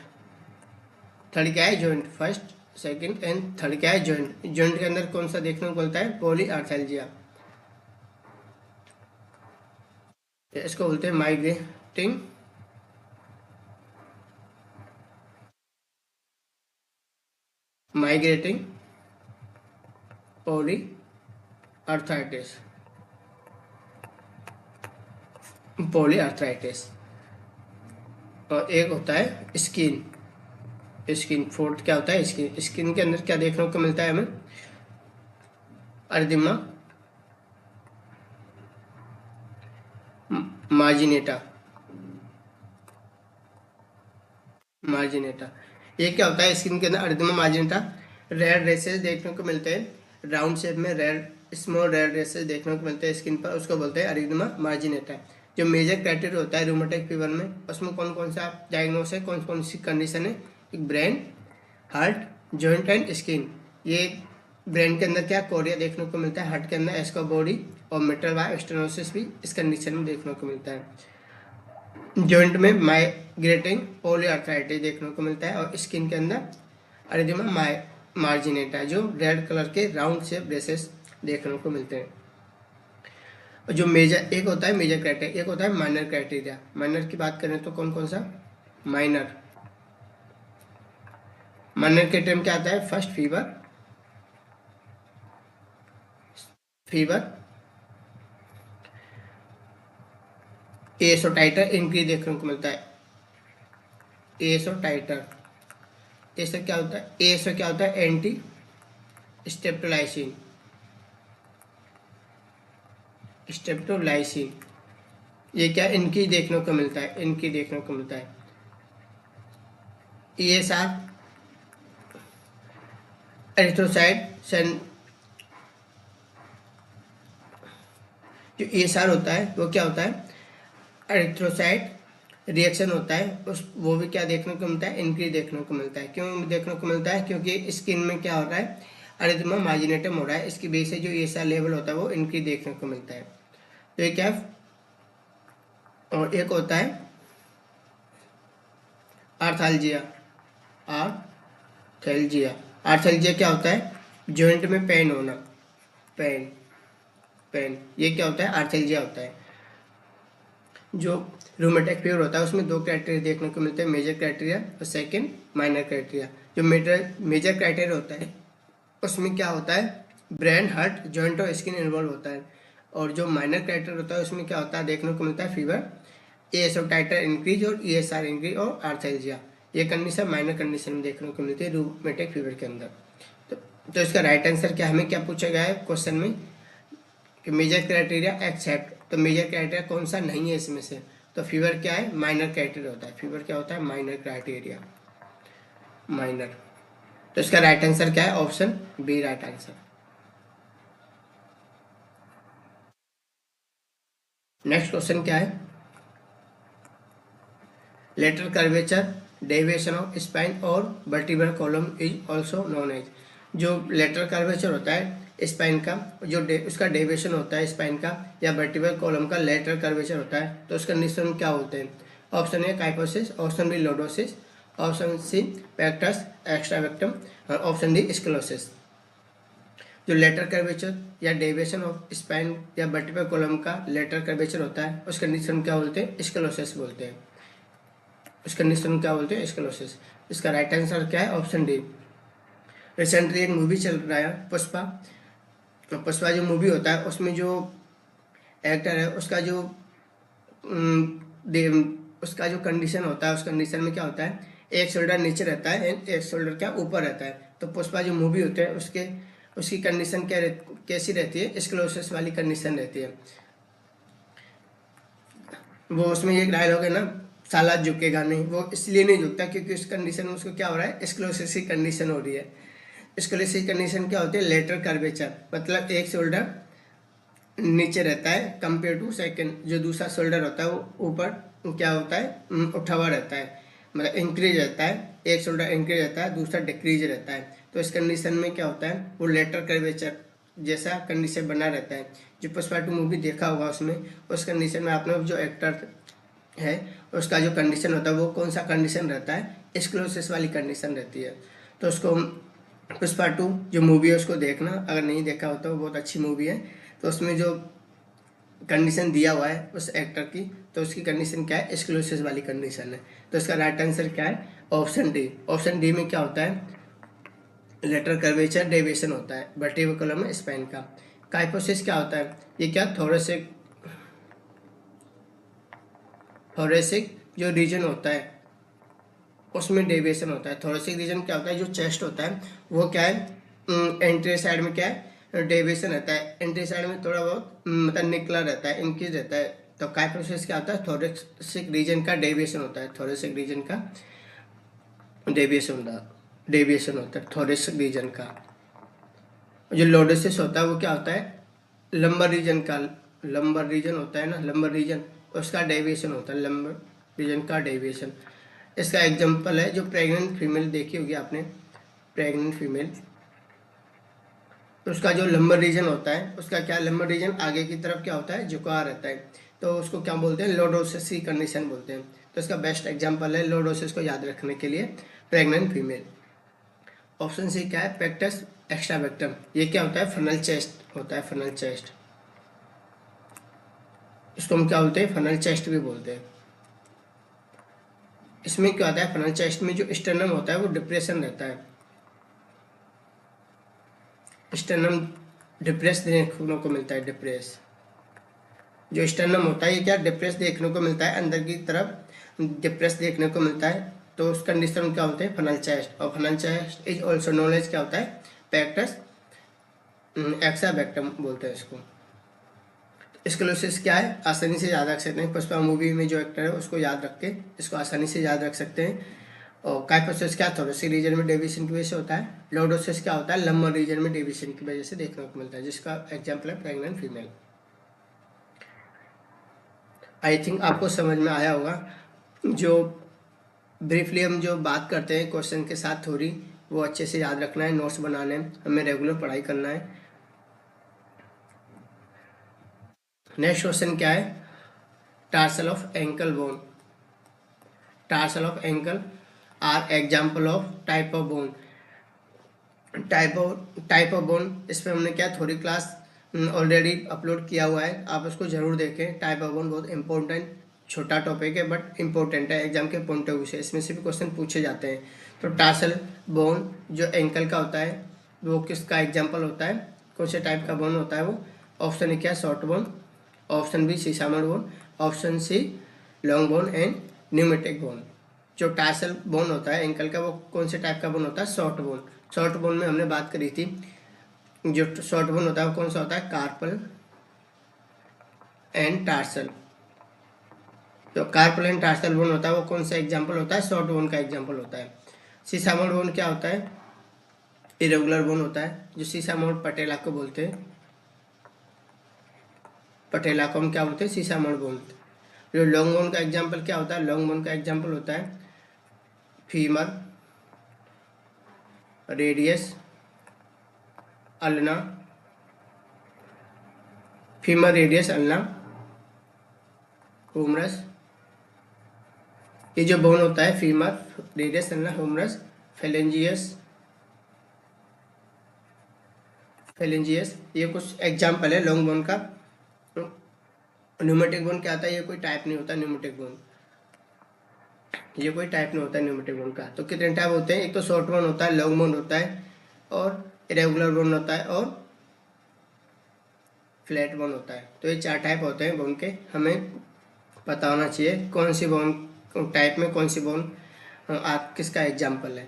थर्ड क्या है? Joint. First second and third क्या है? जॉइंट के अंदर कौन सा देखने को मिलता है? पॉलीआर्थैल्जिया। इसको बोलते हैं माइग्रेटिंग पॉलीआर्थराइटिस। और एक होता है स्किन। फोर्थ क्या होता है? स्किन के अंदर क्या देखने को मिलता है हमें? अर्दिमा मार्जिनेटा। ये क्या होता है? स्किन के अंदर अर्दिमा मार्जिनेटा। रेड रेसेस देखने को मिलते हैं राउंड शेप में, स्मॉल रेड रेसेस देखने को मिलते हैं स्किन पर, उसको बोलते हैं अर्दिमा मार्जिनेटा। जो मेजर क्राइटेरिया होता है रूमेटिक फीवर में उसमें कौन कौन सा डायग्नोस है, कौन कौन सी कंडीशन है? Brain, heart, joint and skin. ये ब्रेन के अंदर क्या कोरिया देखने को मिलता है, हार्ट के अंदर एस्को बॉडी और मिट्रल बाल्ब स्टेनोसिस भी इस कंडीशन में देखने को मिलता है। जॉइंट में माइग्रेटिंग पॉलीआर्थराइटिस देखने को मिलता है और स्किन के अंदर अर्दिमा मार्जिनेटा जो रेड कलर के राउंड शेप ब्रेसेस देखने को मिलते हैं। और जो एक होता है मेजर क्राइटेरिया, एक होता है माइनर क्राइटेरिया। माइनर की बात करें तो कौन कौन सा? माइनर क्राइटेरिया में क्या आता है? फर्स्ट फीवर, एएसओ टाइटर इंक्रीज देखने को मिलता है। एएसओ टाइटर, एएसओ क्या होता है? Anti streptolysin. ये क्या इनकी देखने को मिलता है। ईएसआर एरिथ्रोसाइट जो ESR होता है वो क्या होता है, एरिथ्रोसाइट रिएक्शन होता है, उस वो भी क्या देखने को मिलता है, इंक्रीज देखने को मिलता है। क्यों देखने को मिलता है, क्योंकि स्किन में क्या हो रहा है, अरिथमा मार्जिनेटम हो रहा है, इसकी वजह से जो ESR लेवल होता है वो इंक्रीज देखने को मिलता है। तो ये क्या है, और एक होता है आर्थालजिया। आर्थेल्जिया, आर्थेल्जिया क्या होता है, जॉइंट में पेन होना, पेन पेन, ये क्या होता है, आर्थेल्जिया होता है। जो रूमेटिक फीवर होता है उसमें 2 क्राइटेरिया देखने को मिलते हैं, मेजर क्राइटेरिया और सेकंड माइनर क्राइटेरिया। जो मेजर क्राइटेरिया होता है उसमें क्या होता है, ब्रेन, हार्ट, जॉइंट और स्किन इन्वॉल्व होता है। और जो माइनर क्राइटेरिया होता है उसमें क्या होता है, देखने को मिलता है फीवर, ASO टाइटर इंक्रीज और ESR इंक्रीज और आर्थेल्जिया। ये कंडीशन माइनर कंडीशन में देखने को मिलती है रूमेटिक फीवर के अंदर। तो इसका राइट आंसर क्या, हमें क्या पूछा गया है क्वेश्चन में कि मेजर क्राइटेरिया एक्सेप्ट, तो मेजर क्राइटेरिया कौन सा नहीं है इसमें से, तो फीवर क्या है, माइनर क्राइटेरिया होता है। फीवर क्या होता है, माइनर क्राइटेरिया, माइनर। तो इसका राइट आंसर क्या है, option B right answer. Next question क्या है, lateral curvature deviation of spine और vertebral column is also known as. जो लेटरल कर्वेचर होता है स्पाइन का, जो उसका डेविएशन होता है स्पाइन का या वर्टिब्रल कॉलम का लेटरल कर्वेचर होता है, तो उसका कंडीशन क्या होते हैं। Option A kyphosis, option B lordosis, option C pectus excavatum और ऑप्शन डी स्क्लेरोसिस। जो लेटरल कर्वेचर या डेविएशन ऑफ स्पाइन या वर्टिब्रल कॉलम का लेटरल कर्वेचर होता है उस कंडीशन क्या बोलते हैं, स्क्लेरोसिस बोलते हैं। उस कंडीशन क्या बोलते हैं, स्क्लेरोसिस। इसका राइट आंसर क्या है, ऑप्शन डी। रिसेंटली एक मूवी चल रहा है पुष्पा, तो पुष्पा जो मूवी होता है उसमें जो एक्टर है उसका जो उसका जो कंडीशन होता है, उस कंडीशन में क्या होता है, एक शोल्डर नीचे रहता है एंड एक शोल्डर क्या ऊपर रहता है। तो पुष्पा जो मूवी होती है उसकी कंडीशन क्या कैसी रहती है, स्क्लेरोसिस वाली कंडीशन रहती है। वो उसमें एक डायलॉग है ना, साला झुकेगा नहीं, वो इसलिए नहीं झुकता क्योंकि उस कंडीशन में उसको क्या हो रहा है, स्क्लेरोसिस की कंडीशन हो रही है। स्क्लेरोसिस की कंडीशन क्या होती है, लेटरल कर्वेचर, मतलब एक शोल्डर नीचे रहता है कंपेयर टू सेकंड, जो दूसरा शोल्डर होता है वो ऊपर क्या होता है, उठा हुआ रहता है, मतलब इंक्रीज रहता है, एक शोल्डर इंक्रीज रहता है दूसरा डिक्रीज रहता है। तो इस कंडीशन में क्या होता है, वो लेटरल कर्वेचर जैसा कंडीशन बना रहता है। जो पुष्पा 2 मूवी देखा होगा उसमें, उस कंडीशन में आपने जो एक्टर है उसका जो कंडीशन होता है वो कौन सा कंडीशन रहता है, स्क्लेरोसिस वाली कंडीशन रहती है। तो उसको पुष्पा 2 जो मूवी है उसको देखना, अगर नहीं देखा हो तो बहुत अच्छी मूवी है। तो उसमें जो कंडीशन दिया हुआ है उस एक्टर की, तो उसकी कंडीशन क्या है, स्क्लेरोसिस वाली कंडीशन है। तो इसका राइट आंसर क्या है, ऑप्शन डी। ऑप्शन डी में क्या होता है, लेटरल कर्वेचर डेविएशन होता है वर्टिब्रल कॉलम में स्पाइन का। काइफोसिस क्या होता है, ये क्या थोरेसिक जो रीजन होता है उसमें डेविएशन होता है। थोरेसिक रीजन क्या होता है, जो चेस्ट होता है वो क्या है, एंट्री साइड में क्या है, डेविएशन रहता है, एंट्री साइड में थोड़ा बहुत मतलब निकला रहता है, इंक्रीज रहता है। तो काइफोसिस क्या होता है, थोरेसिक रीजन का डेविएशन होता है, थोरेसिक रीजन का डेविएशन होता है थोरेसिक रीजन का। जो लोडोसिस होता है वो क्या होता है, लंबर रीजन का, लंबर रीजन होता है ना, लंबर रीजन, उसका डेविएशन होता है, लंबर रीजन का डेविएशन। इसका एग्जांपल है जो प्रेग्नेंट फीमेल देखी होगी आपने, प्रेग्नेंट फीमेल, तो उसका जो लंबर रीजन होता है उसका क्या, लंबर रीजन आगे की तरफ क्या होता है, झुका रहता है, तो उसको क्या बोलते हैं, लोडोसिस की कंडीशन बोलते हैं। तो इसका बेस्ट एग्जांपल है लोडोसिस को याद रखने के लिए प्रेग्नेंट फीमेल। ऑप्शन सी क्या है, पेक्टस एक्स्ट्रावेक्टम, ये क्या होता है, फनल चेस्ट होता है, फनल चेस्ट, इसको हम क्या बोलते हैं, फनल चेस्ट भी बोलते हैं। इसमें क्या होता है, फनल चेस्ट में जो स्टर्नम होता है वो डिप्रेशन रहता है, स्टर्नम डिप्रेस देखने को मिलता है, डिप्रेस, जो स्टर्नम होता है ये क्या डिप्रेस देखने को मिलता है, अंदर की तरफ डिप्रेस देखने को मिलता है। तो उस कंडीशन क्या होते हैं, फनल चेस्ट, और funnel chest is also known as क्या होता है, पेक्टस एक्स्ट्रावेक्टम बोलते हैं इसको। स्क्लेरोसिस क्या है, आसानी से याद रख सकते हैं, पुष्पा मूवी में जो एक्टर है उसको याद रख के इसको आसानी से याद रख सकते हैं। और काइफोसिस क्या, थोरेसिक रीजन में डेविएशन की वजह से होता है। लोडोसिस क्या होता है, लंबर रीजन में डेविएशन की वजह से देखने को मिलता है, जिसका एग्जाम्पल है प्रेग्नेंट फीमेल। आई थिंक आपको समझ में आया होगा। जो ब्रीफली हम जो बात करते हैं क्वेश्चन के साथ थोड़ी, वो अच्छे से याद रखना है, नोट्स बनाने हैं, हमें रेगुलर पढ़ाई करना है। नेक्स्ट क्वेश्चन क्या है? Tarsal of ankle bone. Tarsal of ankle are example of type of bone. Type of bone, इस पर हमने क्या थोड़ी क्लास ऑलरेडी अपलोड किया हुआ है, आप उसको ज़रूर देखें। टाइप ऑफ बोन बहुत इंपॉर्टेंट, छोटा टॉपिक है बट इंपॉर्टेंट है एग्जाम के पॉइंट ऑफ व्यू से, इसमें से भी क्वेश्चन पूछे जाते हैं। तो टार्सल बोन जो एंकल का होता है वो किसका एग्जाम्पल होता है, कौन से टाइप का बोन होता है वो? ऑप्शन ए क्या, short bone, option B sesamoid bone, option C long bone and pneumatic bone. जो टार्सल बोन होता है एंकल का वो कौन से टाइप का बोन होता है? Short bone. शॉर्ट बोन में हमने बात करी थी, जो शॉर्ट बोन होता है वो कौन सा होता है? Carpal and tarsal. जो कार्पल एंड टार्सल बोन होता है वो कौन सा एग्जाम्पल होता है? शॉर्ट बोन का एग्जाम्पल होता है। सीसामोड बोन क्या होता है? इरेगुलर बोन होता है। जो सीसामोड पटेला को बोलते हैं, पटेला को हम क्या बोलते हैं? Sesamoid bone. जो लॉन्ग बोन का एग्जाम्पल क्या होता है? लॉन्ग बोन का एग्जाम्पल होता है femur, radius, ulna, femur, radius, ulna, humerus. ये जो बोन होता है femur, radius, ulna, humerus, phalanges, phalanges, ये कुछ एग्जाम्पल है लॉन्ग बोन का। न्यूमेटिक बोन क्या होता है? ये कोई टाइप नहीं होता न्यूमेटिक बोन, ये कोई टाइप नहीं होता न्यूमेटिक बोन का। तो कितने टाइप होते हैं? एक तो शॉर्ट बोन होता है, लॉन्ग बोन होता है, और इरेगुलर बोन होता है, और फ्लैट बोन होता है। तो ये 4 टाइप होते हैं बोन के, हमें पता होना चाहिए कौन सी बोन टाइप में कौन सी बोन आप किसका एग्जाम्पल है।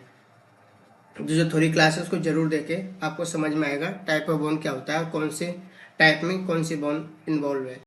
जो थोड़ी क्लास है उसको जरूर देखें, आपको समझ में आएगा टाइप ऑफ बोन क्या होता है, कौन से टाइप में कौन सी बोन इन्वॉल्व है।